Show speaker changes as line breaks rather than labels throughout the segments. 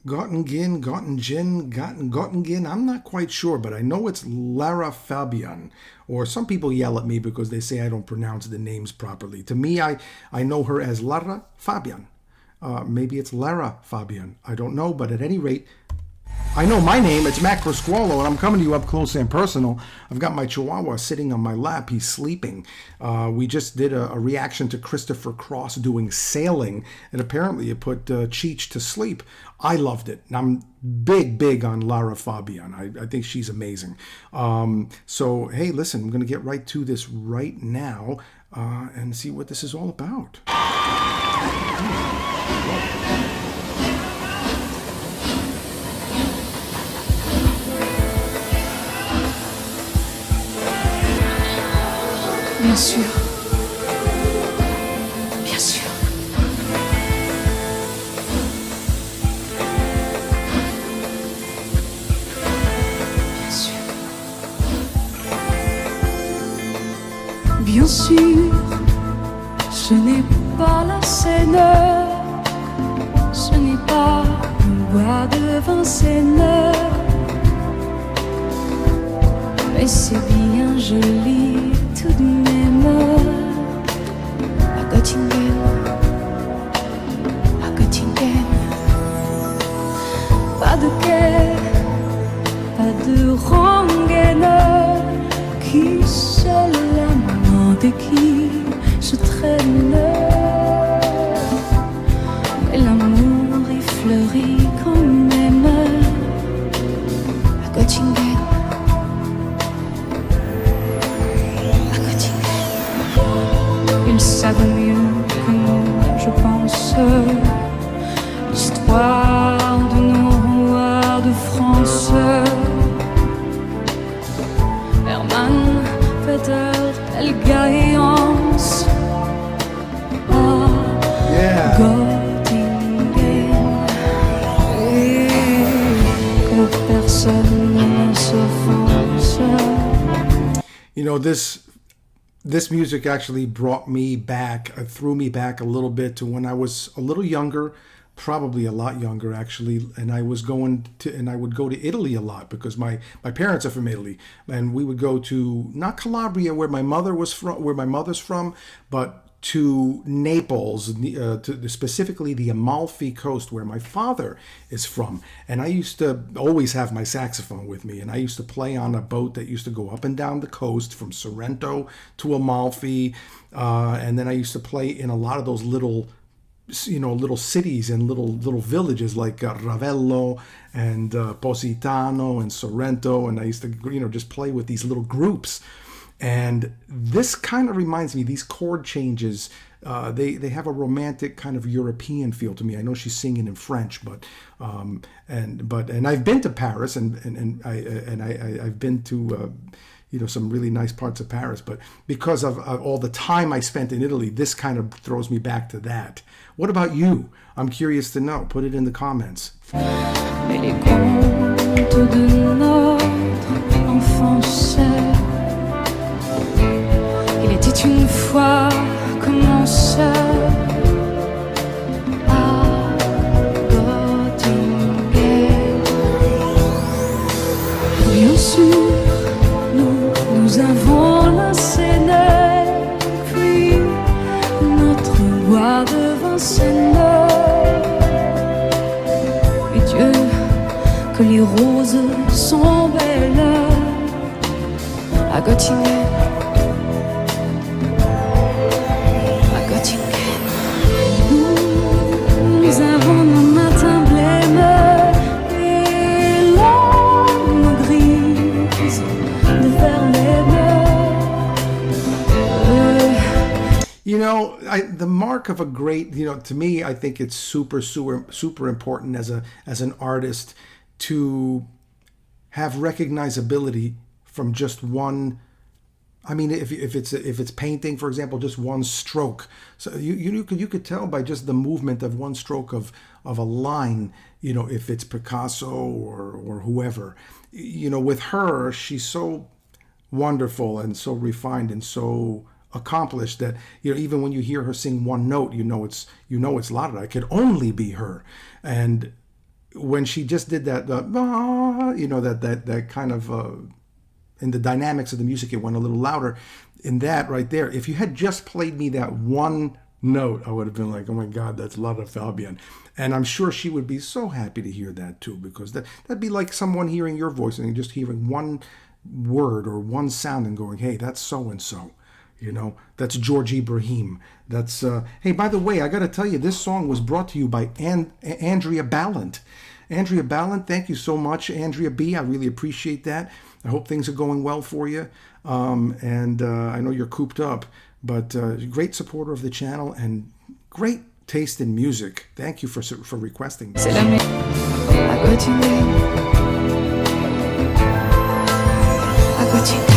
Gottingen. I'm not quite sure, but I know it's Lara Fabian. Or some people yell at me because they say I don't pronounce the names properly. To me, I know her as Lara Fabian. Maybe it's Lara Fabian. I don't know, but at any rate, I know my name. It's Matt Criscuolo, and I'm coming to you up close and personal. I've got my Chihuahua sitting on my lap. He's sleeping. We just did a reaction to Christopher Cross doing Sailing, and apparently it put Cheech to sleep. I loved it, and I'm big on Lara Fabian. I think she's amazing. So, hey, listen, I'm going to get right to this right now and see what this is all about.
Bien sûr. Bien sûr. Bien sûr. Bien sûr, ce n'est pas la Seine, ce n'est pas le bois de Vincennes, mais c'est bien joli tout de même. À Gottingen, pas de quai, pas de rengaine, qui seul l'amant de qui se traîne. Mais l'amour y fleurit quand même à Gottingen. Ils savent mieux que moi, je pense, l'histoire de nos rois de France. Hermann, Vetter, Helga et Hans à Gottingen, et que personne ne s'offense.
You know, this music actually brought me back, threw me back a little bit to when I was a little younger, probably a lot younger actually, and I would go to Italy a lot because my parents are from Italy, and we would go to not Calabria where my mother's from, but to Naples, specifically the Amalfi Coast where my father is from. And I used to always have my saxophone with me, and I used to play on a boat that used to go up and down the coast from Sorrento to Amalfi, and then I used to play in a lot of those little cities and little villages like Ravello and Positano and Sorrento, and I used to just play with these little groups. And this kind of reminds me, these chord changes, they have a romantic kind of European feel to me. I know she's singing in French, but I've been to Paris and I've been to some really nice parts of Paris, but because of all the time I spent in Italy, this kind of throws me back to that. What about you? I'm curious to know. Put it in the comments.
Mais les contes de notre enfance, il était une fois commencé à Gottingen. Bien sûr, nous avons la Seine, puis notre bois de Vincennes. Et Dieu, que les roses sont belles à Gottingen. Nous avons nos matins blêmes et l'âme grise de Verlaine.
The mark of a great, to me, I think it's super important as an artist to have recognizability from just one. I mean, if it's painting, for example, just one stroke. So you could tell by just the movement of one stroke of a line, if it's Picasso or whoever. With her, she's so wonderful and so refined and so accomplished that even when you hear her sing one note, it's Lara. It could only be her. And when she just did that, that kind of, in the dynamics of the music, it went a little louder. In that right there, if you had just played me that one note, I would have been like, oh my God, that's Lara Fabian. And I'm sure she would be so happy to hear that too, because that'd be like someone hearing your voice and just hearing one word or one sound and going, hey, that's so and so. That's George Ibrahim. That's hey, by the way, I got to tell you, this song was brought to you by Andrea Ballant. Andrea Ballant, thank you so much, Andrea B. I really appreciate that. I hope things are going well for you. And I know you're cooped up, but great supporter of the channel and great taste in music. Thank you for requesting this.
C'est la mer à Gottingen. À Gottingen.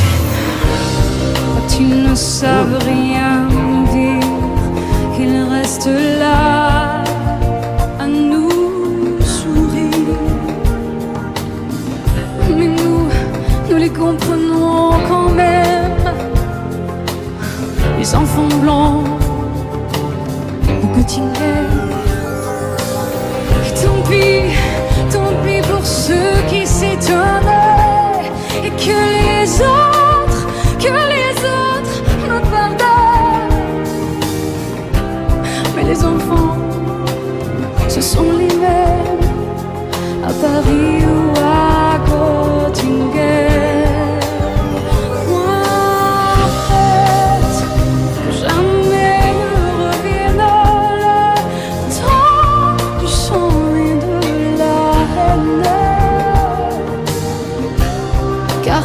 Tu ne savent rien nous dire, qu'il reste là à nous sourire. Mais nous les comprenons quand même, les enfants blancs de Gottingen. Tant pis pour ceux qui s'étonnaient et que les autres me pardonnent. Mais les enfants, ce sont les mêmes à Paris ou à Gottingen.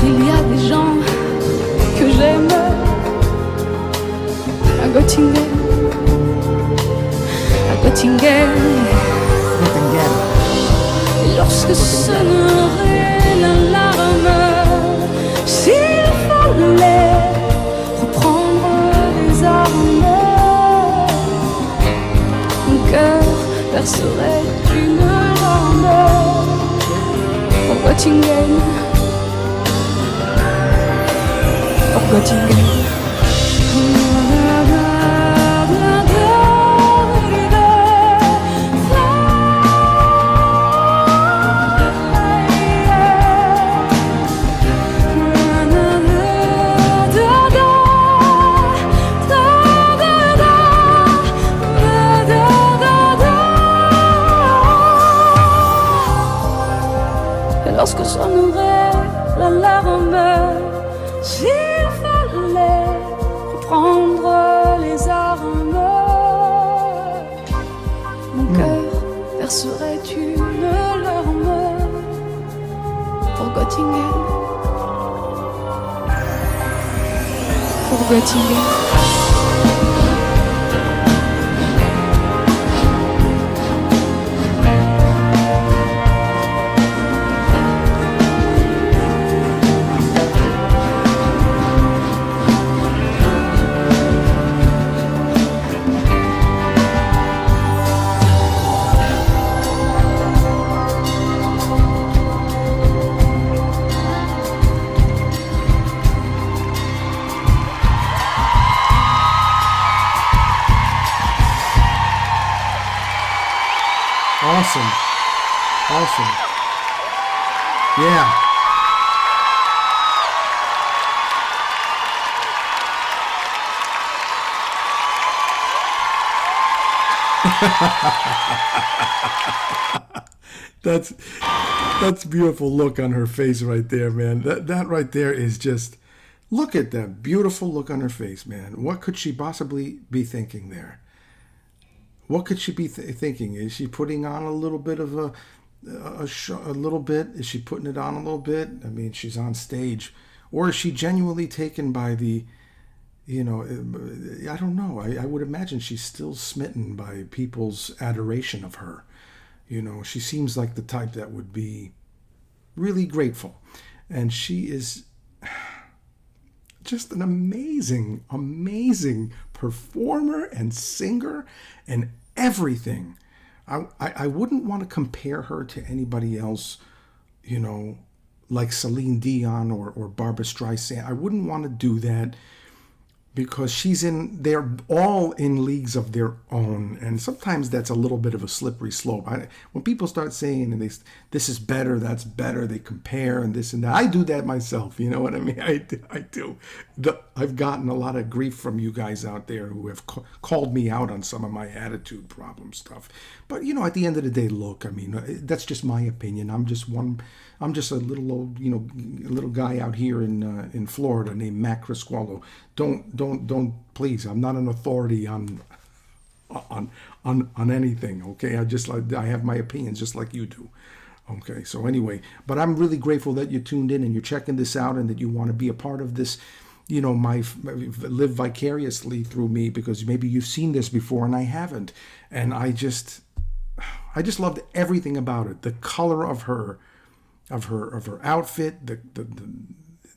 Il y a des gens que j'aime à Gottingen, à Gottingen. Et lorsque sonnerait l'alarme, s'il fallait reprendre les armes, mon cœur verserait une larme pour Gottingen. Gottingen. Et lorsque sonnerait l'alarme, s'il fallait reprendre les armes, mon cœur verserait une larme pour Gottingen, pour Gottingen.
Awesome. Yeah. That's beautiful look on her face right there, man. That right there is just, look at that beautiful look on her face, man. What could she possibly be thinking there? What could she be thinking? Is she putting on a little bit of a little bit? Is she putting it on a little bit? I mean, she's on stage. Or is she genuinely taken by the, I don't know. I would imagine she's still smitten by people's adoration of her. She seems like the type that would be really grateful. And she is just an amazing, amazing performer and singer and everything. I wouldn't want to compare her to anybody else, like Celine Dion or Barbra Streisand. I wouldn't want to do that because they're all in leagues of their own, and sometimes that's a little bit of a slippery slope. When people start saying this is better, that's better, they compare and this and that. I do that myself, you know what I mean? I do. I've gotten a lot of grief from you guys out there who have called me out on some of my attitude problem stuff. But at the end of the day, look, I mean, that's just my opinion. I'm just a little old, a little guy out here in Florida named Matt Criscuolo. Don't please. I'm not an authority on anything. Okay, I have my opinions just like you do. Okay, so anyway, but I'm really grateful that you tuned in and you're checking this out and that you want to be a part of this. Live vicariously through me, because maybe you've seen this before and I haven't, and I just loved everything about it. The color of her outfit, the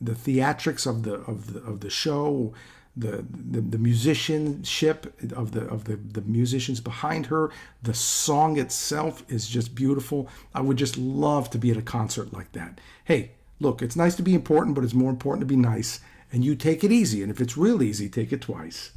theatrics of the show, the musicianship of the musicians behind her. The song itself is just beautiful. I would just love to be at a concert like that. Hey, look, it's nice to be important, but it's more important to be nice. And you take it easy. And if it's real easy, take it twice.